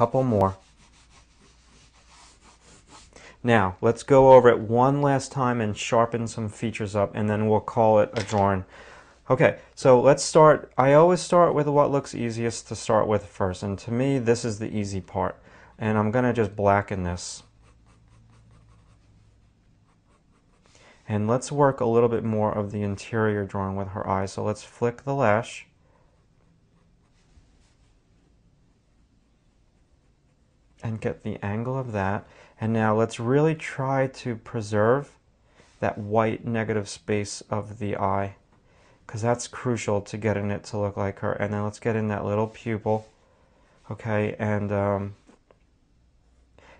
couple more. Now, let's go over it one last time and sharpen some features up, and then we'll call it a drawing. Okay, so let's start. I always start with what looks easiest to start with first, and to me, this is the easy part. And I'm going to just blacken this. And let's work a little bit more of the interior drawing with her eyes. So let's flick the lash. And get the angle of that. And now let's really try to preserve that white negative space of the eye, because that's crucial to getting it to look like her. And then let's get in that little pupil. Okay, and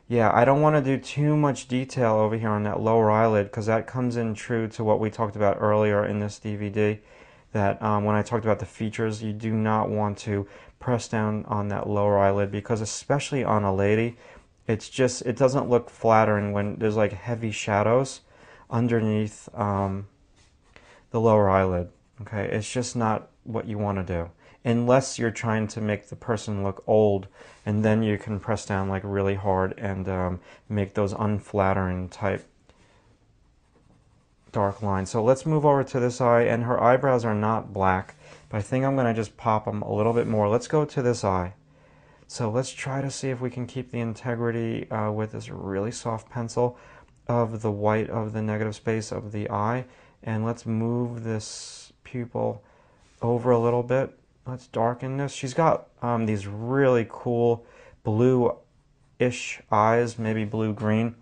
yeah, I don't want to do too much detail over here on that lower eyelid, because that comes in true to what we talked about earlier in this DVD, that when I talked about the features, you do not want to press down on that lower eyelid, because especially on a lady, it doesn't look flattering when there's like heavy shadows underneath the lower eyelid. Okay, it's just not what you want to do, unless you're trying to make the person look old, and then you can press down like really hard and make those unflattering type dark lines. So let's move over to this eye, and her eyebrows are not black, but I think I'm going to just pop them a little bit more. Let's go to this eye. So let's try to see if we can keep the integrity with this really soft pencil of the white of the negative space of the eye, and let's move this pupil over a little bit. Let's darken this. She's got these really cool blue-ish eyes, maybe blue-green.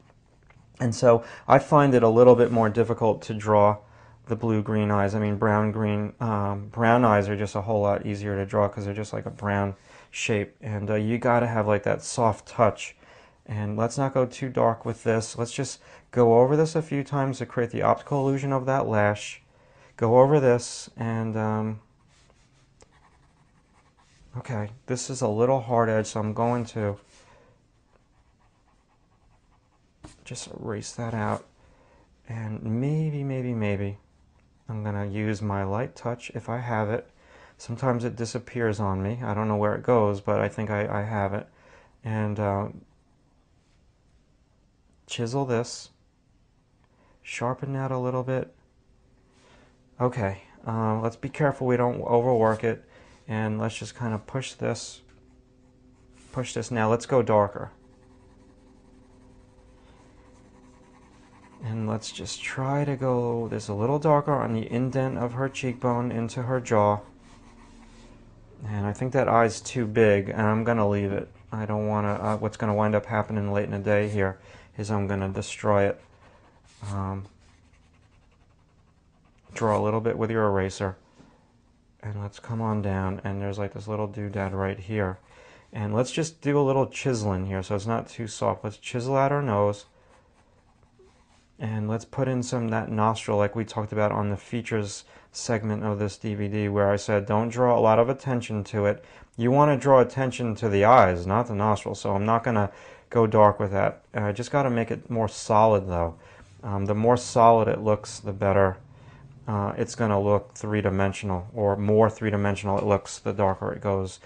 And so I find it a little bit more difficult to draw the blue-green eyes. I mean, brown-green, brown eyes are just a whole lot easier to draw because they're just like a brown shape. And you got to have like that soft touch. And let's not go too dark with this. Let's just go over this a few times to create the optical illusion of that lash. Go over this and... okay, this is a little hard edge, so I'm going to just erase that out. And maybe I'm going to use my light touch if I have it. Sometimes it disappears on me. I don't know where it goes, but I think I have it. And chisel this. Sharpen that a little bit. Okay, let's be careful we don't overwork it. And let's just kind of push this. Push this. Now let's go darker. And let's just try to go this a little darker on the indent of her cheekbone into her jaw. And I think that eye's too big, and I'm going to leave it. I don't want to, what's going to wind up happening late in the day here is I'm going to destroy it. Draw a little bit with your eraser. And let's come on down, and there's like this little doodad right here. And let's just do a little chiseling here so it's not too soft. Let's chisel out our nose. And let's put in some of that nostril like we talked about on the features segment of this DVD, where I said don't draw a lot of attention to it. You want to draw attention to the eyes, not the nostril. So I'm not going to go dark with that. I just got to make it more solid though. The more solid it looks, the better it's going to look three-dimensional, or more three-dimensional it looks, the darker it goes.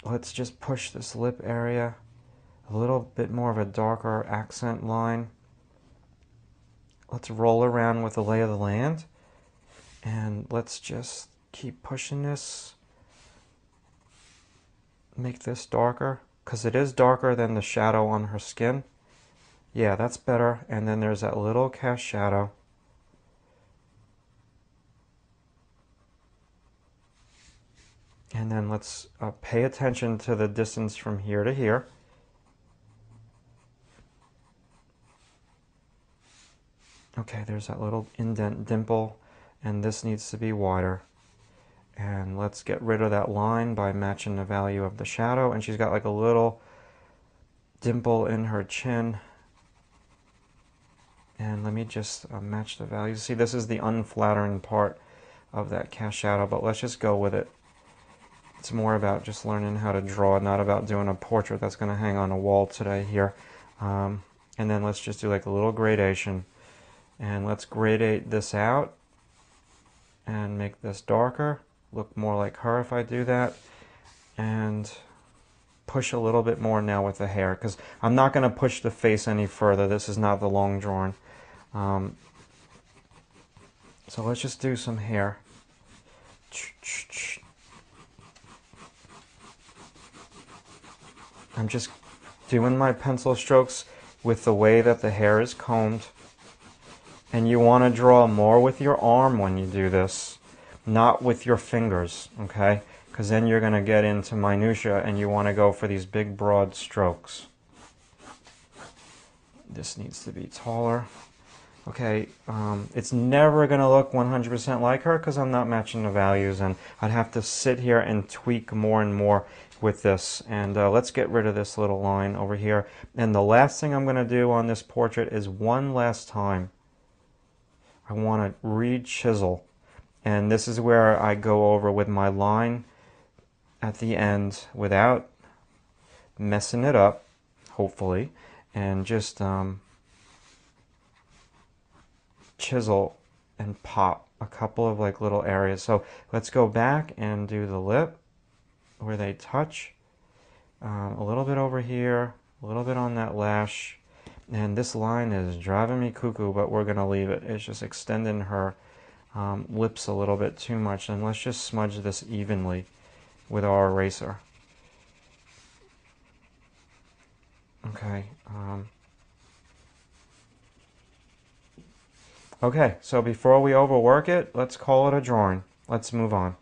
Let's just push this lip area a little bit more of a darker accent line. Let's roll around with the lay of the land, and let's just keep pushing this. Make this darker, because it is darker than the shadow on her skin. Yeah, that's better. And then there's that little cast shadow. And then let's pay attention to the distance from here to here. Okay, there's that little indent dimple, and this needs to be wider. And let's get rid of that line by matching the value of the shadow. And she's got like a little dimple in her chin. And let me just match the values. See, this is the unflattering part of that cast shadow, but let's just go with it. It's more about just learning how to draw, not about doing a portrait that's going to hang on a wall today here. And then let's just do like a little gradation. And let's gradate this out and make this darker. Look more like her if I do that. And push a little bit more now with the hair, because I'm not going to push the face any further. This is not the long drawing. So let's just do some hair. I'm just doing my pencil strokes with the way that the hair is combed. And you want to draw more with your arm when you do this, not with your fingers, okay? Because then you're going to get into minutia and you want to go for these big broad strokes. This needs to be taller. Okay, it's never going to look 100% like her because I'm not matching the values, and I'd have to sit here and tweak more and more with this. And let's get rid of this little line over here. And the last thing I'm going to do on this portrait is one last time, I want to re-chisel. And this is where I go over with my line at the end without messing it up, hopefully, and just chisel and pop a couple of like little areas. So let's go back and do the lip where they touch, a little bit over here, a little bit on that lash, and this line is driving me cuckoo, but we're gonna leave it. It's just extending her lips a little bit too much, and let's just smudge this evenly with our eraser. Okay. Okay, so before we overwork it, let's call it a drawing. Let's move on.